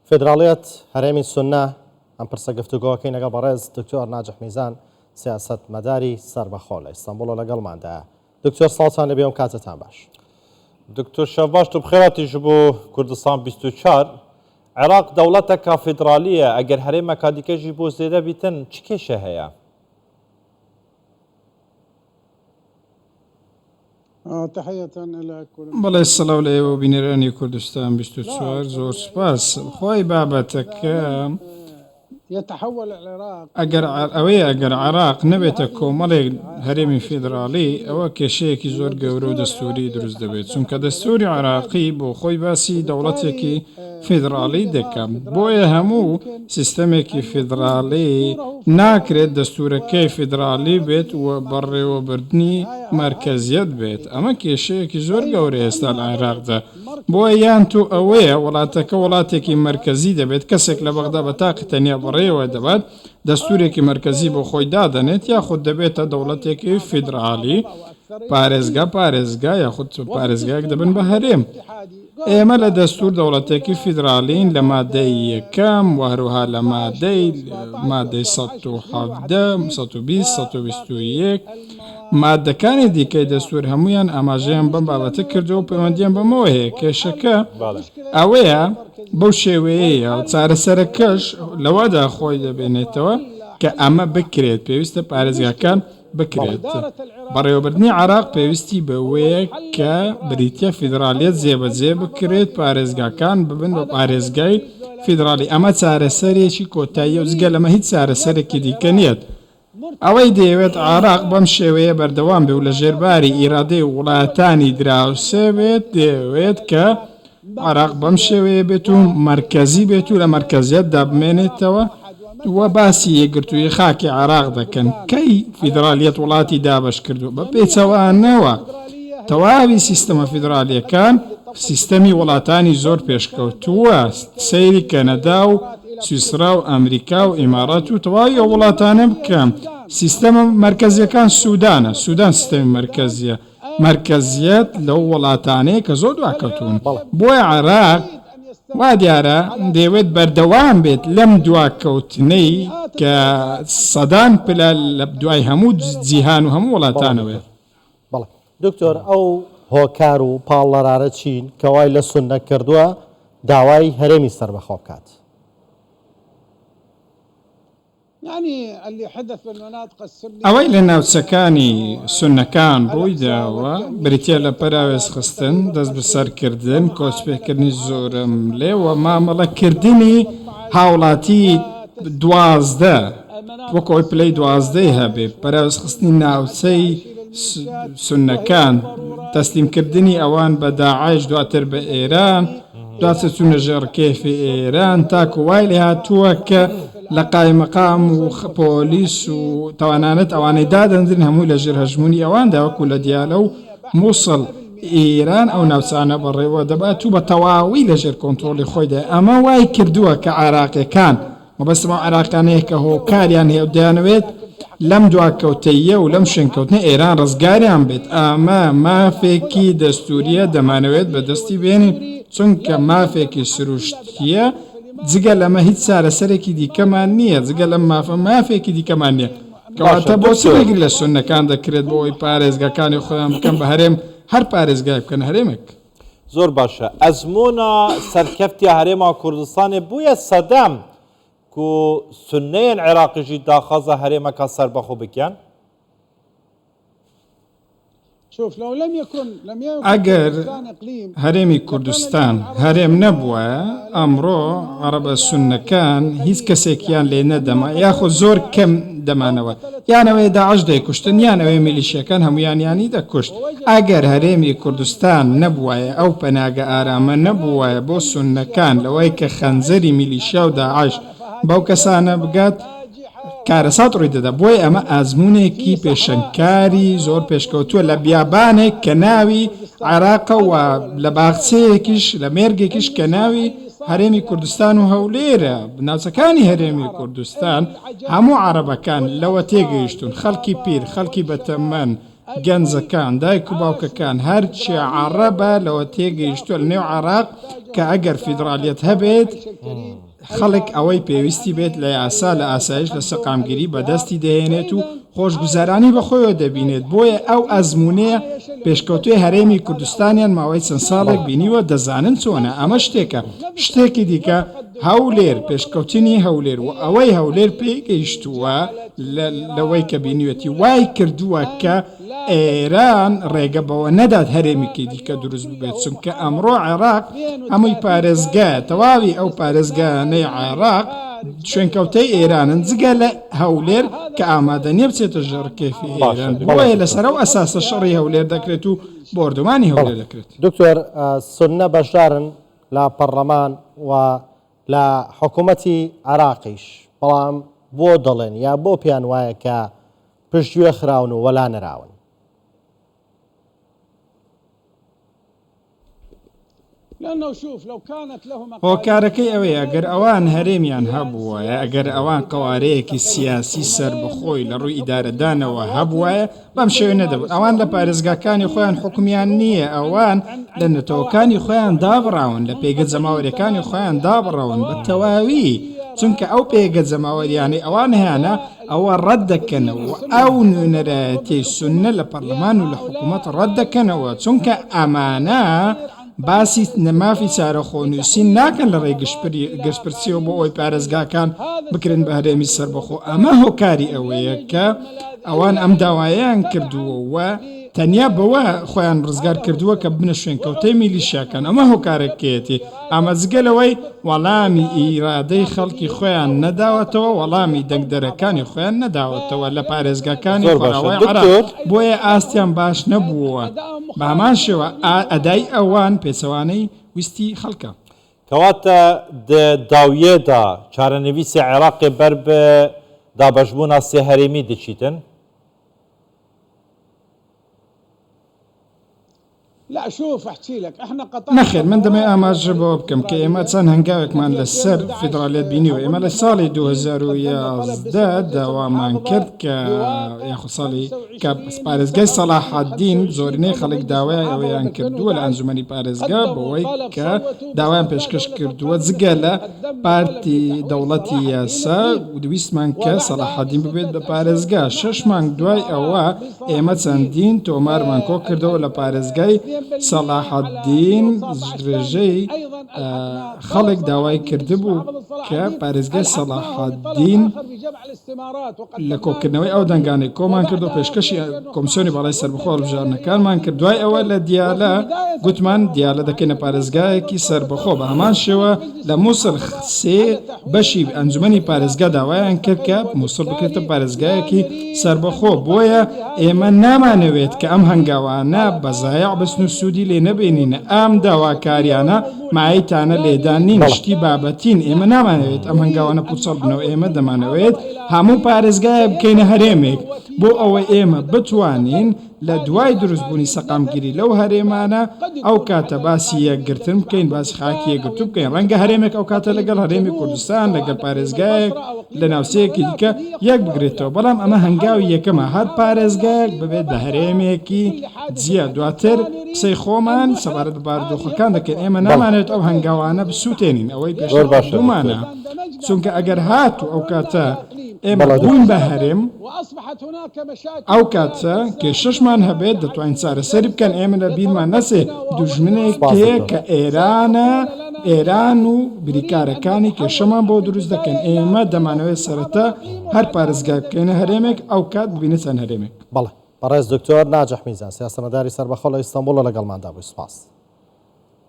فدراڵیەت هەرێمی سونە ئەم پرسە گفتوگۆکەی لەگەڵ بەڕێز دکتۆر ناجح میزان سیاست مەداری سەربەخۆ لە ئیستانبوڵ لەگەڵماندایە. دکتۆر ساڵتان لەبێ و کاتتان باش. دکتۆر شەباش تو بخێراتیش بۆ کوردستان 24 عێراق دەوڵەتێکە فیدرالیە ئەگەر هەرێمەکە دیکەژی بۆ زێدە بیتن چ کێشە هەیە؟ بەڵێ سەڵاو لە ئێوە بینەرانی کوردستان 24 زۆر سپاس. خۆی بابەتەکە ئەگەر عێراق نەبێتە کۆمەڵێک هەرێمی فیدرالی ئەوە کێشەیەکی زۆر گەورە و دەستوری دروست دەبێت، چونکە دەستوری عێراقی بۆ خۆی باسی دەوڵەتێکی فیدرالی دەکەم. بۆیە هەموو سیستەمێکی فیدرالی ناکرێت دەستورەکەی فیدرالی بێت و بەڕێوەبردنی مرکزیت بێت. ئەمە کێشەیەکی زۆر گەورە ئێستا لە عێراقدا. بۆیە یان تو ئەوەیە وڵاتەکە وڵاتێکی مرکزی دەبێت، کەسێک لە بەغدا بە تاقتەنیا بەڕێوە دەبات دەستورێکی مرکزی بۆ خۆی دادەنێت، یاخود دەبێتە دەوڵەتێکی فیدرالی پارێزگا یاخود پارێزگایەک دەبن بە هەرێم. ئێمە لە دەستور دەوڵەتێکی فیدرالین لە مادەی یەکەم و هەروها لە مادەی 117 121 مادەکانی دیکەی دەستور هەمویان ئاماژەیان بەم بابەتە کردو و پەیوەندیان بەمەوە هەیە. کێشەکە ئەوەیە بەو شێوەیە و چارەسەرەکەش لەوەدا خۆی دەبێنێتەوە کە ئەمە بکرێت، پێویستە پارێزگاکان بکرێت. بەڕێوەبردنی عێراق پێویستی بەوەیە کە بریتیە فیدرالیەت جێبەجێ بکرێت، پارێزگاکان ببن بە پارێزگای فیدرالی. ئەمە چارەسەرێکی کۆتاییە و جگە لەمە هیچ چارەسەرێکی دیکە نیەت. ئەوەی دەیەوێت عێراق بەم شێوەیە بەردەوام بێ و لە ژێرباری ئیرادەی وڵاتانی دراوسێ بێت، دەیەوێت کە عێراق بەم شێوەیە بێت و مرکزی بێت و لە مرکزیەتدا بمێنێتەوە و باسی یەکگرتووی خاکی عێراق دەکەن. کەی فیدرالیەت وڵاتی دابش کردو بە پێچەوانەوە تەواوی سیستەمە فیدرالیەکان سیستەمی وڵاتانی زۆر پێشکەوتووە، سەیری کەنەدا و سویسرا و ئەمریکا و ئیمارات و تەواوی ئەو وڵاتانە بکەم. سیستەمە مرکزیەکان سوودانە، سوودان سیستەمی مرکزیە، مرکزیەت لەو وڵاتانەیە کە زۆر دواکەوتون. بۆیە عێراق وا دیارە دەیەوێت بەردەوام بێت لەم دواکەوتنەی کە سەدان پلە لە دوای هەموو جیهان و هەموو وڵاتانەوە. بەڵێ دکتۆر، ئەو هۆکار و پاڵەرارە چین کەوای لە سونە کردووە داوای هەرێمی سەربەخۆ بکات. ئەوەی لە ناوچەکانی سونەکان ڕوویداوە بریتە لە پەراوێز خستن، دەست بەسەرکردن، کۆچپێکردنی زۆرم لێوە مامەڵەکردنی هاوڵاتی 12 وەکۆی پلەی 12 هەبێ، پەراوێز خستنی ناوچەی سونەکان، تەسلیمکردنی ئەوان بە داعش، دواتر بە ئێران، دواتر چوونە ژێڕکێفی ئێران، تاکو وای لێ هاتووە کە لە قایمەقام و پۆلیس و تەوانانەت ئەوانەی دادەندن هەمووی لە ژێر هەژمونی ئەواندا، وەکو لە دیالە و مووسڵ ئێران ئەو ناوچانە بەڕێوە دەبات و بە تەواوی لە ژێر کۆنتڕۆلی خۆیدا. ئەمە وای کردووە کە عێراقیەکان مەبەستمە عێراقانەیە کە هۆکاریان هەیە و دەیانەوێت لەم دواکەوتەیە و لەم شوێنکەوتنە ئێران ڕزگاریان بێت. ئەمە مافێکی دەستوریە دەمانەوێت بەدەستی بێنین، چونکە مافێکی سروشتیە جگە لەمە هیچ چارەسەرێکی دیکەمان نییە، جگە لەم مافێکی دیکەمان نییە. کەواتە بۆ چێگر لە سونەکان دەکرێت بۆ ئەوی پارێزگاکانی خۆیان بکەن بە هەرێم، هەر پارێزگای بکەن هەرێمێک. زۆر باشە. ئەزمونە سەرکەفتی هەرێما کوردستانی بووە سەدەم و سونەیەن عێراقیژی داخوازە هەرێمەکە سەربەخۆ بکەن. ئەگەر هەرێمی کوردستان هەرێم نەبووە ئەمڕۆ عەرەبە سونەکان هیچ کەسێکیان لێ نەدەما، یاخود زۆر کەم دەمانەوە، یانەوەی داعش دەیکوشتن یانەوەی میلیشیەکان هەمویانی دەکوشت. ئەگەر هەرێمی کوردستان نەبووایە، ئەو پەناگە ئارامە نەبووایە بۆ سونەکان لەوەی کە خەنجەری میلیشیا و داعش بەو کەسانە بگات، کارەسات ڕووی دەدا. بۆی ئەمە ئازمونێکی پێشەنگکاری زۆر پێشکەوتووە لە بیابانێک کە ناوی عێراقە و لە باخچەیەکیش لە مێرگێکیش کە ناوی هەرێمی کوردستان و هەولێرە. ناوچەکانی هەرێمی کوردستان هەموو عەرەبەکان لەوە تێگەیشتون، خەڵکی پیر، خەڵکی بەتەمەن، گەنجەکان دایک و باوکەکان هەرچی عەرەبە لەوە تێگەیشتووە لە نێو عێراق کە ئەگەر فیدرالیەت هەبێت خەڵک ئەوەی پێویستی بێت لە یاسا لە ئاسایش لە سەقامگیری بەدەستی دەهێنێت و خۆشگوزارانی بەخۆیەوە دەبینێت بۆیە ئەو ئەزمونەیە پێشکەوتوی هەرێمی کوردستانیان ماوەی چەند ساڵێک بینیوە دەزانن چۆنە ئەمە شتێکە شتێکی دیکە هەولێر پێشکەوتنی هەولێر و ئەوەی هەولێر پێگەیشتووە لەوەی کە بینیوەتی وای کردووە کە ئێران ڕێگە بەوە نەدات هەرێمێکی دیکە دروست ببێت چونکە ئەمڕۆ عێراق هەمووی پارێزگا تەواوی ئەو پارێزگانەی عێراق شوێنکەوتەی ئێرانن جگە لە هەولێر کە ئامادە نییە بچێتە ژەڕکێفی ئێران بۆیە لەسەر ئەو ئەساسە شەڕی هەولێر دەکرێت و بۆردومانی هەولێر دەکرێت. دکتۆر سونە بەشدارن لە پەرلەمان و لە حکوومەتی عێراقیش بەڵام بۆ دەڵێن یا بۆ پێیان وایە کە پشتگوێ خراون و وەلا نەراون. هۆکارەکەی ئەوەیە ئەگەر ئەوان هەرێمیان هەبووە ئەگەر ئەوان قوارەیەکی سیاسی سەر بخۆی لە ڕووی ئیدارەدانەوە هەبووایە بەم شێوێ نەدەبوت ئەوان لە پارێزگاکانی خۆیان حکومیان نییە ئەوان لە نەتەوەکانی خۆیان دابڕاون لە پێگە جەماوەریەکانی خۆیان دابڕاون بە تەواوی چونکە ئەو پێگە جەماوەریانی ئەوان هیانە ئەوە ڕەت دەکەنەوە ئەو نوێنەرایەتی سونە لە پەرلەمان و لە حکوومەت ڕەت دەکەنەوە چونکە ئەمانە باسی نەمافی چارەخۆنووسی ناکەن لە ڕێی گشتپرسیەوە بۆ ئەوی پارێزگاکان بکرن بە هەرێمی سەربەخۆ ئەمە هۆکاری ئەوەیە کە ئەوان ئەم داواییان کردووە تەنیا بەوە خۆیان ڕزگار کردووە کە بنە شوێنکەوتەی میلیشیاکان ئەمە هۆکارەکەیەتی ئامەجگەلەوەی وەڵامی ئیرادەی خەڵکی خۆیان نەداوەتەوە وەڵامی دەنگدەرەکانی خۆیان نەداوەتەوە لە پارێزگاکانی خۆراوای عێراق بۆیە ئاستیان باش نەبووە بە هەمان شێوە ئەدای ئەوان پێچەوانەی ویستی خەڵکە کەواتە داویێدا چارەنویسی عێراقی بەر بە دابەشبوونا سێ هەرێمی دەچیتن نەخێر من دەمێ ئاماژە بۆ بکەم کە ئێمە چەند هەنگاوێکمان لەسەر فیدرالیەت بینیوە ئێمە لە ساڵی 2011 داوامان کرد کە یاخود ساڵی کە پارێزگای سەلاحەدین زۆرینەی خەڵک داوای ئەوەیان کردووە لە ئەنجومەنی پارێزگا بەوەی کە داوایان پێشکەش کردووە جگە لە پارتی دەوڵەتی یاسا و دویستمان کە سەلاحەدین ببێت بە پارێزگا 6 مانگ دوای ئەوە ئێمە چەندین تۆمارمان کۆ کردەوە لە پارێزگای سەلاحەدین درێژەی خەڵک داوای کردبوو کە پارێزگای سەلاحەدین لە کۆکردنەوەی ئەو دەنگانەی کۆمان کردو پێشکەشی کۆمسیۆنی باڵای سەربەخۆ هەڵبژارنەکانمان کرد دوای ئەوە لە دیالە گوتمان دیالە دەکەینە پارێزگایەکی سەربەخۆ بە هەمان شێوە لە مووسڵ سێ بەشی ئەنجومەنی پارێزگا داوایان کرد کە مووسڵ بکرێتە پارێزگایەکی سەربەخۆ بۆیە ئێمە نامانەوێت کە ئەم هەنگاوانە بەزایع بەسن و سوودی لێ نەبێنینە ئەم داواکاریانە مایتانە لێدان نین شتی بابەتین ئێمە نامانەوێت ئەم هەنگاوانە پوچەڵ بنەوە ئێمە دەمانەوێت هەموو پارێزگایە بکەینە هەرێمێک بۆ ئەوەی ئێمە بتوانین لە دوای دروستبوونی سەقامگیری لەو هەرێمانە ئەو کاتە باسی یەکگرتن بکەین باسی خاکی یەکگرتو بکەین ڕەنگە هەرێمێک ئەو کاتە لەگەڵ هەرێمی کوردستان لەگەڵ پارێزگایەک لە ناوچەیەکی دیکە یەک بگرێتەوە بەڵام ئەمە هەنگاوی یەکەمە هەر پارێزگایەک ببێت بە هەرێمێکی جیا دواتر قسەی خۆمان سەبارەت بە بارودۆخەکان دەکەین ئێمە نامانێت ئەو هەنگاوانە بسووتێنین ئەوەی پێشمانە چونکە ئەگەر هاتوو ئەو کاتە ئێمە بووین بە هەرێم ئەو کاتە کێشەشمان هەبێت دەتوانین چارەسەری بکەن ئێمە لە بیرمان نەچێ دوژمنێک هەیە کە ئێران و بریکارەکانی کێشەمان بۆ دروست دەکەن ئێمە دەمانەوێت سەرەتا هەر پارێزگای بکەینە هەرێمێک ئەو کات ببینێت چەند هەرێمێک بەڵێ بەڕێز دکتۆر ناجەح میزان سیاسەمەداری سەربەخۆ لە ئیستانبوڵ لەگەڵماندا بوو سپاس.